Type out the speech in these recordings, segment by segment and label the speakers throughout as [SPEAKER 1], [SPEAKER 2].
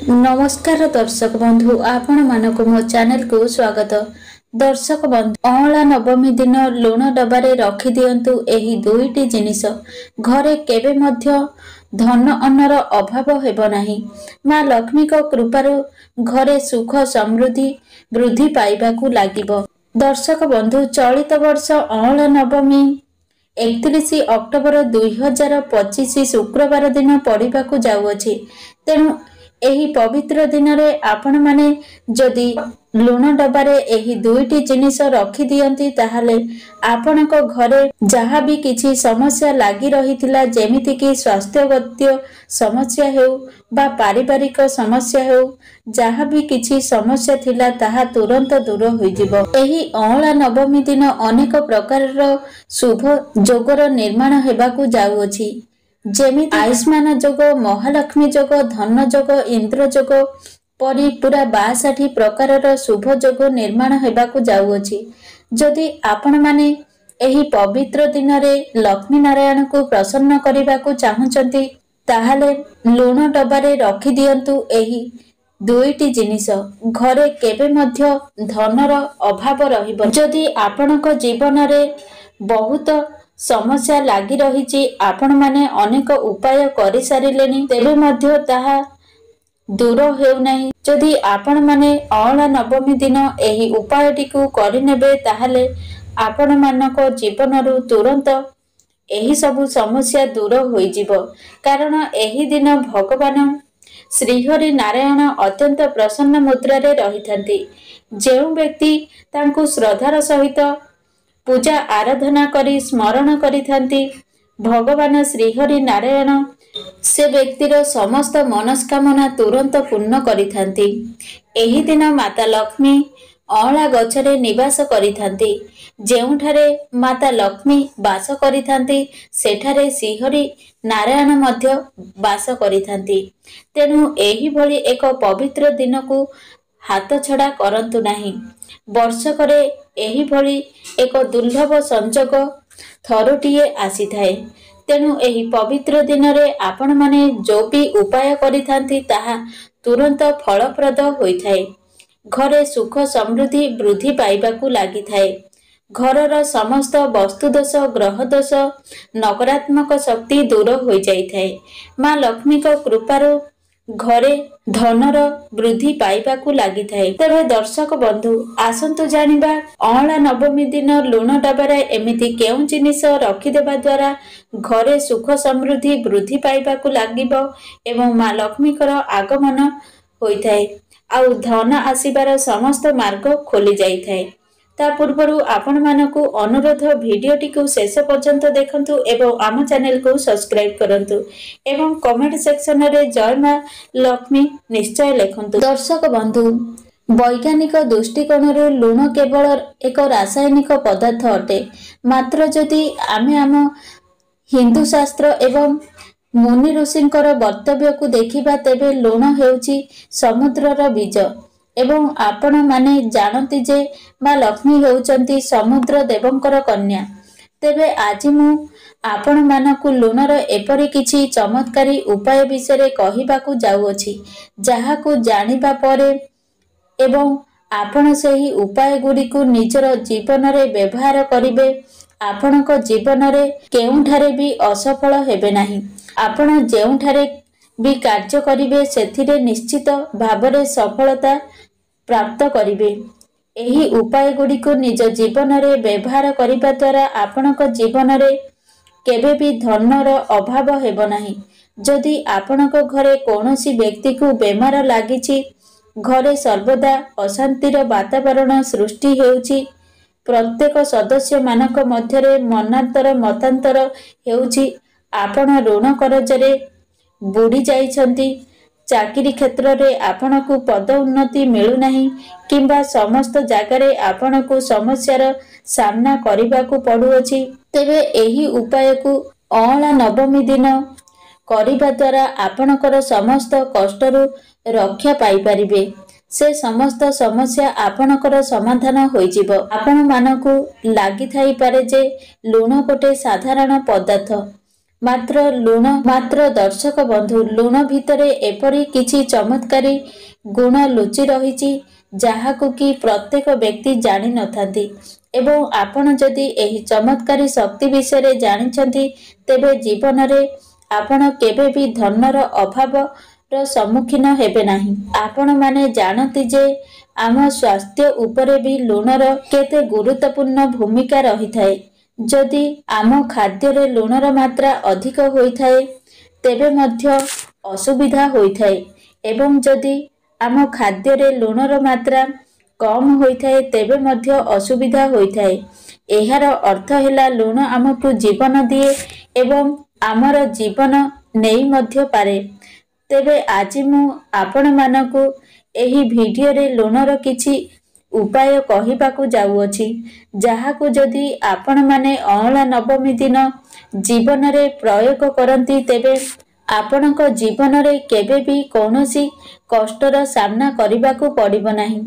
[SPEAKER 1] नमस्कार दर्शक बंधु आपण मानक मो चैनल को स्वागत। दर्शक बंधु अँला नवमी दिन लुण डबारे रखी दियंतु एही दुईटी जिनिस घरे केबे मध्य धन अन्नर अभाव हेब नाही। माँ लक्ष्मी को कृपारु घरे सुख समृद्धि वृद्धि पाइबाकू लागिबो। दर्शक बंधु चलित वर्ष अँला नवमी 31 अक्टोबर 2025 शुक्रवार दिन पड़िबाकू जाउअछि। तेणु एही पवित्र दिन रे आपण माने जदि लुण डबारे एही दुईटी जिनिस रखी दियंती ताहाले आपणक घरे जहाँ भी किछि समस्या लागि रहिथिला जेमिति कि स्वास्थ्यगत समस्या हेउ बा पारिवारिक समस्या हेउ जहाँ भी किछि समस्या थिला ताहा तुरंत दूर होई जिवो। एही अँला नवमी दिन अनेक प्रकारर शुभ जोगर निर्माण हेबाकू जाउअछि जेमि आयुष्मान जोग, महालक्ष्मी जोग, धन जोग, इंद्र जोग परी पूरा 62 प्रकारर शुभ जोग निर्माण हेबाकू जाउअछि। जदि आपण माने एही पवित्र दिन रे लक्ष्मी नारायण को प्रसन्न करिबाकू चाहुचंती ताहाले लुण डबारे रखी दियंतु एही दुईटी जिनिस घरे केबे मध्य धनर अभाव रहिबो। जदि आपणक जीवन रे बहुत समस्या लागि रहिछि आपण माने अनेक उपाय करि सारिलेनी तेबे मध्य ताहा दूर हेउ नाही। जदि आपण माने अँला नवमी दिन एही उपायटी को करिनेबे ताहाले आपण मानक जीवनरु तुरंत एही सबु समस्या दूर होई जिवो। कारण एही दिन भगवान श्रीहरि नारायण अत्यंत प्रसन्न मुद्रारे रहिथांती। जेउ व्यक्ति तांकु श्रद्धार सहित पूजा आराधना करी स्मरण करिथांती भगवान श्रीहरि नारायण से व्यक्तिर समस्त मनस्कामना तुरंत पूर्ण करिथांती। एही दिन माता लक्ष्मी अँला गछरे निवास करिथांती। जेउठारे माता लक्ष्मी वास करिथांती सेठारे श्रीहरि नारायण मध्य वास करिथांती। तेणु एही भली एक पवित्र दिन को हाथ छड़ा करंतु नाही। वर्षकरे एही भली एक दुर्लभ संजोग थरुटिए आसी थाए। तेणु एही पवित्र दिन रे आपण माने जो भी उपाय करिथांती ताहा तुरंत फलप्रद होइथाए। घरे सुख समृद्धि वृद्धि पाइबाकू लागि थाए। घरर समस्त वस्तु दोष, ग्रह दोष, नकारात्मक शक्ति दूर हो जाइथाए। माँ लक्ष्मी को कृपारु घरे धनर वृद्धि पाइबाकू लागि थाए। तबे दर्शक बंधु आसंतु जानिबा अँला नवमी दिन लुण डबारे एमिति केउ जिनिस रखिदेबा द्वारा घरे सुख समृद्धि वृद्धि पाइबाकू लागिबो एवं माँ लक्ष्मीकर आगमन होइथाए आउ धन आसीबार समस्त मार्ग खोली जाइथाए। ता पूर्वरु आपण मानकु अनुरोध भिडियोटी को शेष पर्यंत देखंतु एवं आम चैनल को सब्सक्राइब करंतु एवं कमेंट सेक्शन रे जय मां लक्ष्मी निश्चय लिखंतु। दर्शक बंधु वैज्ञानिक दृष्टिकोण लुण केवल एक रासायनिक पदार्थ अटे। मात्र जदि आमे आम हिंदू शास्त्र एवं मुनि ऋषिंकर वक्तव्य को देखिबा तेबे लुण हेउची समुद्रर बीज एवं आपण माने जानती जे माँ लक्ष्मी हेउचंती समुद्र देवंकर कन्या। तेबे आज मु आपण मानकु लुणर एपरि किछि चमत्कारी उपाय विषय कहिबाकू जाउअछि जाहाकू जानिबा परे एवं आपण सही उपाय गुडी को निजर जीवन रे व्यवहार करिवे आपणक जीवन रे केउठारे भी असफल हेबे नाही। आपण जेउठारे भी कार्य करिवे सेथिरे निश्चित भाबरे सफलता प्राप्त करिवे। एही उपाय गुडी को निज जीवन रे व्यवहार करिबा द्वारा आपणक जीवन रे केबे भी धनर अभाव हेबो नाही। जदि आपणक घरे कोनोसी व्यक्ति को बेमार लागिछि घरे सर्वदा अशांतिर वातावरण सृष्टि हेउछि प्रत्येक सदस्य मानक मध्यरे मनांतर मतांतर हेउछि आपण ऋण करजरे बुडी जाइछंती चाकरी क्षेत्र रे आपण को पद उन्नति मिलु नाही किंबा समस्त जगारे आपण को समस्यार सामना करिबा को पडुअछि तेबे एही उपाय को अँला नवमी दिन करिबा द्वारा आपणकर समस्त कष्टरु रक्षा पाई परिबे। से समस्त समस्या आपणकर समाधान होई जिवो। आपण मानकु लागि थाई पारे जे लुण गोटे साधारण पदार्थ ମାତ୍ର ଦର୍ଶକ ବନ୍ଧୁ, ଲୁଣ ଭିତରେ ଏପରି କିଛି ଚମତ୍କାରୀ ଗୁଣ ଲୁଚି ରହିଛି ଯାହାକୁ କି ପ୍ରତ୍ୟେକ ବ୍ୟକ୍ତି ଜାଣିନଥାନ୍ତି। ଏବଂ ଆପଣ ଯଦି ଏହି ଚମତ୍କାରୀ ଶକ୍ତି ବିଷୟରେ ଜାଣିଛନ୍ତି, ତେବେ ଜୀବନରେ ଆପଣ କେବେ ବି ଧନର ଅଭାବର ସମ୍ମୁଖୀନ ହେବେ ନାହିଁ। ଆପଣମାନେ ଜାଣନ୍ତି ଯେ ଆମ ସ୍ୱାସ୍ଥ୍ୟ ଉପରେ ବି ଲୁଣର କେତେ ଗୁରୁତ୍ୱପୂର୍ଣ୍ଣ ଭୂମିକା ରହିଥାଏ। ଯଦି ଆମ ଖାଦ୍ୟରେ ଲୁଣର ମାତ୍ରା ଅଧିକ ହୋଇଥାଏ ତେବେ ମଧ୍ୟ ଅସୁବିଧା ହୋଇଥାଏ ଏବଂ ଯଦି ଆମ ଖାଦ୍ୟରେ ଲୁଣର ମାତ୍ରା କମ୍ ହୋଇଥାଏ ତେବେ ମଧ୍ୟ ଅସୁବିଧା ହୋଇଥାଏ। ଏହାର ଅର୍ଥ ହେଲା ଲୁଣ ଆମକୁ ଜୀବନ ଦିଏ ଏବଂ ଆମର ଜୀବନ ନେଇ ମଧ୍ୟ ପାରେ। ତେବେ ଆଜି ମୁଁ ଆପଣମାନଙ୍କୁ ଏହି ଭିଡ଼ିଓରେ ଲୁଣର କିଛି ଉପାୟ କହିବାକୁ ଯାଉଅଛି, ଯାହାକୁ ଯଦି ଆପଣମାନେ ଅଁଳା ନବମୀ ଦିନ ଜୀବନରେ ପ୍ରୟୋଗ କରନ୍ତି ତେବେ ଆପଣଙ୍କ ଜୀବନରେ କେବେ ବି କୌଣସି କଷ୍ଟର ସାମ୍ନା କରିବାକୁ ପଡ଼ିବ ନାହିଁ।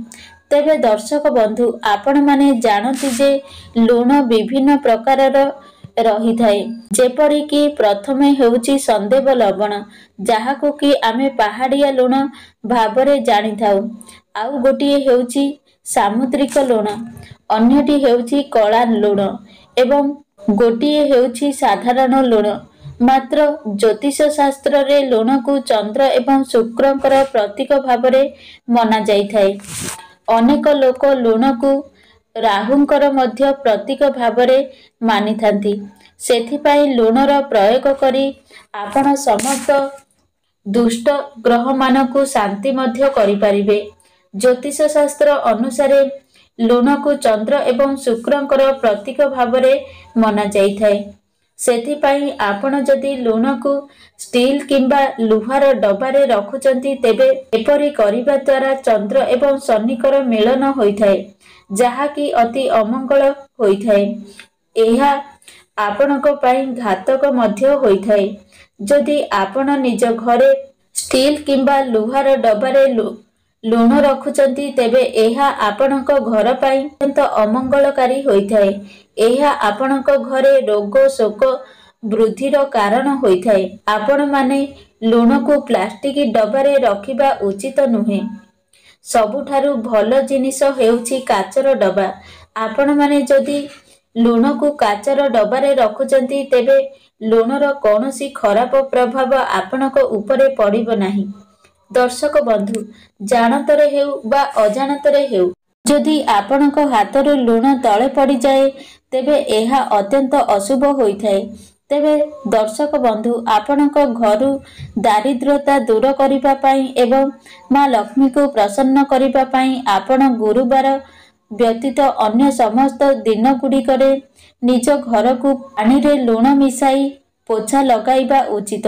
[SPEAKER 1] ତେବେ ଦର୍ଶକ ବନ୍ଧୁ, ଆପଣମାନେ ଜାଣନ୍ତି ଯେ ଲୁଣ ବିଭିନ୍ନ ପ୍ରକାରର ରହିଥାଏ। ଯେପରିକି ପ୍ରଥମେ ହେଉଛି ସନ୍ଦେବ ଲବଣ, ଯାହାକୁ କି ଆମେ ପାହାଡ଼ିଆ ଲୁଣ ଭାବରେ ଜାଣିଥାଉ। ଆଉ ଗୋଟିଏ ହେଉଛି ସାମୁଦ୍ରିକ ଲୁଣ, ଅନ୍ୟଟି ହେଉଛି କଳା ଲୁଣ ଏବଂ ଗୋଟିଏ ହେଉଛି ସାଧାରଣ ଲୁଣ। ମାତ୍ର ଜ୍ୟୋତିଷ ଶାସ୍ତ୍ରରେ ଲୁଣକୁ ଚନ୍ଦ୍ର ଏବଂ ଶୁକ୍ରଙ୍କର ପ୍ରତୀକ ଭାବରେ ମନାଯାଇଥାଏ। ଅନେକ ଲୋକ ଲୁଣକୁ ରାହୁଙ୍କର ମଧ୍ୟ ପ୍ରତୀକ ଭାବରେ ମାନିଥାନ୍ତି। ସେଥିପାଇଁ ଲୁଣର ପ୍ରୟୋଗ କରି ଆପଣ ସମସ୍ତ ଦୁଷ୍ଟ ଗ୍ରହମାନଙ୍କୁ ଶାନ୍ତି ମଧ୍ୟ କରିପାରିବେ। ଜ୍ୟୋତିଷ ଶାସ୍ତ୍ର ଅନୁସାରେ ଲୁଣକୁ ଚନ୍ଦ୍ର ଏବଂ ଶୁକ୍ରଙ୍କର ପ୍ରତୀକ ଭାବରେ ମନାଯାଇଥାଏ। ସେଥିପାଇଁ ଆପଣ ଯଦି ଲୁଣକୁ ଷ୍ଟିଲ୍ କିମ୍ବା ଲୁହାର ଡବାରେ ରଖୁଛନ୍ତି ତେବେ ଏପରି କରିବା ଦ୍ୱାରା ଚନ୍ଦ୍ର ଏବଂ ଶନିଙ୍କର ମିଳନ ହୋଇଥାଏ, ଯାହାକି ଅତି ଅମଙ୍ଗଳ ହୋଇଥାଏ। ଏହା ଆପଣଙ୍କ ପାଇଁ ଘାତକ ମଧ୍ୟ ହୋଇଥାଏ। ଯଦି ଆପଣ ନିଜ ଘରେ ଷ୍ଟିଲ୍ କିମ୍ବା ଲୁହାର ଡବାରେ ଲୁଣ ରଖୁଛନ୍ତି ତେବେ ଏହା ଆପଣଙ୍କ ଘର ପାଇଁ ଅତ୍ୟନ୍ତ ଅମଙ୍ଗଳକାରୀ ହୋଇଥାଏ। ଏହା ଆପଣଙ୍କ ଘରେ ରୋଗ ଶୋକ ବୃଦ୍ଧିର କାରଣ ହୋଇଥାଏ। ଆପଣମାନେ ଲୁଣକୁ ପ୍ଲାଷ୍ଟିକ ଡବାରେ ରଖିବା ଉଚିତ ନୁହେଁ। ସବୁଠାରୁ ଭଲ ଜିନିଷ ହେଉଛି କାଚର ଡବା। ଆପଣମାନେ ଯଦି ଲୁଣକୁ କାଚର ଡବାରେ ରଖୁଛନ୍ତି ତେବେ ଲୁଣର କୌଣସି ଖରାପ ପ୍ରଭାବ ଆପଣଙ୍କ ଉପରେ ପଡ଼ିବ ନାହିଁ। ଦର୍ଶକ ବନ୍ଧୁ, ଜାଣତରେ ହେଉ ବା ଅଜାଣତରେ ହେଉ, ଯଦି ଆପଣଙ୍କ ହାତରୁ ଲୁଣ ତଳେ ପଡ଼ିଯାଏ ତେବେ ଏହା ଅତ୍ୟନ୍ତ ଅଶୁଭ ହୋଇଥାଏ। ତେବେ ଦର୍ଶକ ବନ୍ଧୁ, ଆପଣଙ୍କ ଘରୁ ଦାରିଦ୍ର୍ୟତା ଦୂର କରିବା ପାଇଁ ଏବଂ ମା ଲକ୍ଷ୍ମୀଙ୍କୁ ପ୍ରସନ୍ନ କରିବା ପାଇଁ ଆପଣ ଗୁରୁବାର ବ୍ୟତୀତ ଅନ୍ୟ ସମସ୍ତ ଦିନଗୁଡ଼ିକରେ ନିଜ ଘରକୁ ପାଣିରେ ଲୁଣ ମିଶାଇ ପୋଛା ଲଗାଇବା ଉଚିତ।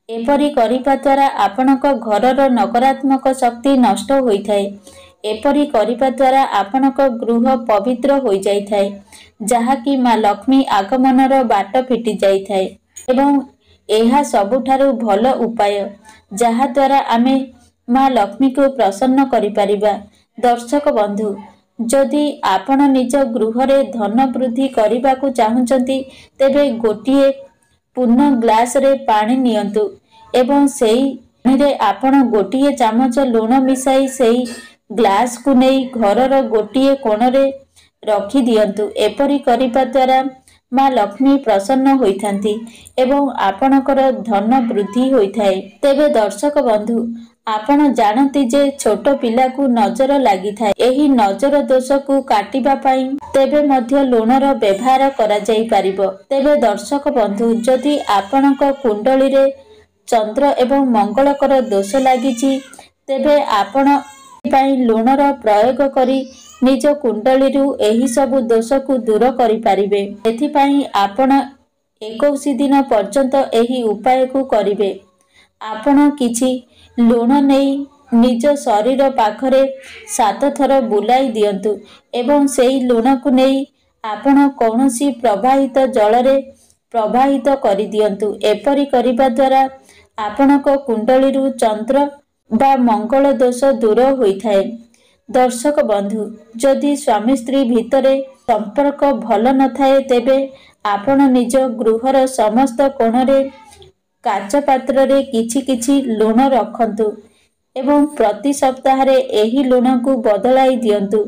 [SPEAKER 1] ଏପରି କରିବା ଦ୍ୱାରା ଆପଣଙ୍କ ଘରର ନକାରାତ୍ମକ ଶକ୍ତି ନଷ୍ଟ ହୋଇଥାଏ। ଏପରି କରିବା ଦ୍ୱାରା ଆପଣଙ୍କ ଗୃହ ପବିତ୍ର ହୋଇଯାଇଥାଏ, ଯାହାକି ମା ଲକ୍ଷ୍ମୀ ଆଗମନର ବାଟ ଫିଟି ଯାଇଥାଏ ଏବଂ ଏହା ସବୁଠାରୁ ଭଲ ଉପାୟ, ଯାହାଦ୍ୱାରା ଆମେ ମା ଲକ୍ଷ୍ମୀଙ୍କୁ ପ୍ରସନ୍ନ କରିପାରିବା। ଦର୍ଶକ ବନ୍ଧୁ, ଯଦି ଆପଣ ନିଜ ଗୃହରେ ଧନ ବୃଦ୍ଧି କରିବାକୁ ଚାହୁଁଛନ୍ତି ତେବେ ଗୋଟିଏ ପୂର୍ଣ୍ଣ ଗ୍ଲାସରେ ପାଣି ନିଅନ୍ତୁ ଏବଂ ସେହି ପାଣିରେ ଆପଣ ଗୋଟିଏ ଚାମଚ ଲୁଣ ମିଶାଇ ସେହି ଗ୍ଲାସକୁ ନେଇ ଘରର ଗୋଟିଏ କୋଣରେ ରଖିଦିଅନ୍ତୁ। ଏପରି କରିବା ଦ୍ୱାରା ମା ଲକ୍ଷ୍ମୀ ପ୍ରସନ୍ନ ହୋଇଥାନ୍ତି ଏବଂ ଆପଣଙ୍କର ଧନ ବୃଦ୍ଧି ହୋଇଥାଏ। ତେବେ ଦର୍ଶକ ବନ୍ଧୁ, ଆପଣ ଜାଣନ୍ତି ଯେ ଛୋଟ ପିଲାକୁ ନଜର ଲାଗିଥାଏ। ଏହି ନଜର ଦୋଷକୁ କାଟିବା ପାଇଁ ତେବେ ମଧ୍ୟ ଲୁଣର ବ୍ୟବହାର କରାଯାଇପାରିବ। ତେବେ ଦର୍ଶକ ବନ୍ଧୁ, ଯଦି ଆପଣଙ୍କ କୁଣ୍ଡଳୀରେ ଚନ୍ଦ୍ର ଏବଂ ମଙ୍ଗଳଙ୍କର ଦୋଷ ଲାଗିଛି ତେବେ ଆପଣ ପାଇଁ ଲୁଣର ପ୍ରୟୋଗ କରି ନିଜ କୁଣ୍ଡଳୀରୁ ଏହି ସବୁ ଦୋଷକୁ ଦୂର କରିପାରିବେ। ଏଥିପାଇଁ ଆପଣ 21 ଦିନ ପର୍ଯ୍ୟନ୍ତ ଏହି ଉପାୟକୁ କରିବେ। ଆପଣ କିଛି ଲୁଣ ନେଇ ନିଜ ଶରୀର ପାଖରେ 7 ଥର ବୁଲାଇ ଦିଅନ୍ତୁ ଏବଂ ସେହି ଲୁଣକୁ ନେଇ ଆପଣ କୌଣସି ପ୍ରବାହିତ ଜଳରେ ପ୍ରବାହିତ କରିଦିଅନ୍ତୁ। ଏପରି କରିବା ଦ୍ୱାରା ଆପଣଙ୍କ କୁଣ୍ଡଳୀରୁ ଚନ୍ଦ୍ର ବା ମଙ୍ଗଳ ଦୋଷ ଦୂର ହୋଇଥାଏ। दर्शक बंधु जदि स्वामी स्त्री भितर संपर्क भल न थाए तेबे आपण निज गृहर समस्त कोणरे काच पात्र रे किछि किछि लुण रखंतु एवं प्रति सप्ताह रे एही लुण को बदलाई दियंतु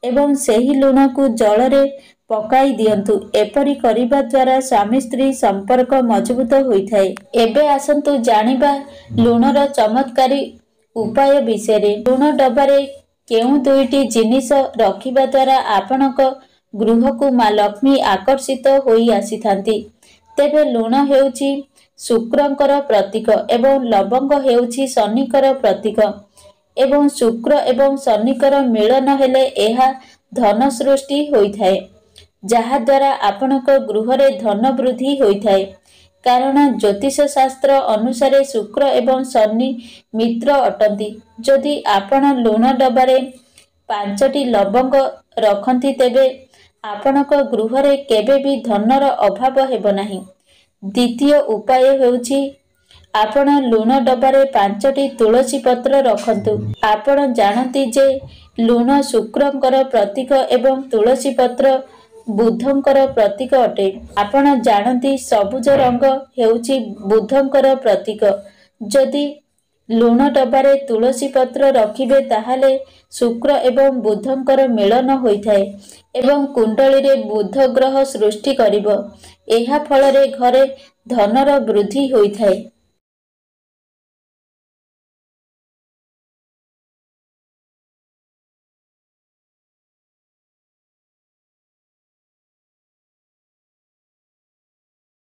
[SPEAKER 1] एवं सेही लुण को जल रे पकाई दियंतु। एपरि करिबा द्वारा स्वामी स्त्री संपर्क मजबूत होइथाए। एबे आसंतु जानिबा लुणर चमत्कारी उपाय विषय। लुण डबारे केउ दुईटी जिनिस रखिबा द्वारा आपणक गृह को माँ लक्ष्मी आकर्षित होई आसीथांती। तेबे लुण हेउची शुक्रंकर प्रतीक एवं लवंग हेउची शनिकर प्रतीक एवं शुक्र एवं शनिकर मिलन हेले एहा धन सृष्टि होइथाए जहा द्वारा आपणक गृह रे धन वृद्धि होइथाए। कारण ज्योतिष शास्त्र अनुसारे शुक्र एवं शनि मित्र अटंती। जदि आपण लुण डबारे 5टी लवंग रखंती तेबे आपणक गृह रे केबे भी धनर अभाव हेबो नाही। द्वितीय उपाय हेउची आपण लुण डबारे 5टी तुलसी पत्र रखंतु। आपण जानती जे लुण शुक्रंकर प्रतीक एवं तुलसी पत्र बुधंकर प्रतीक अटे। आपण जानती सबुज रंग हेउची बुधंकर प्रतीक। जदि लुण डबारे तुलसी पत्र रखिबे ताहाले शुक्र एवं बुधंकर मिलन होइथाए एवं कुंडली रे बुध ग्रह सृष्टि करिवो। एहा फल रे घरे धनर वृद्धि होइथाए।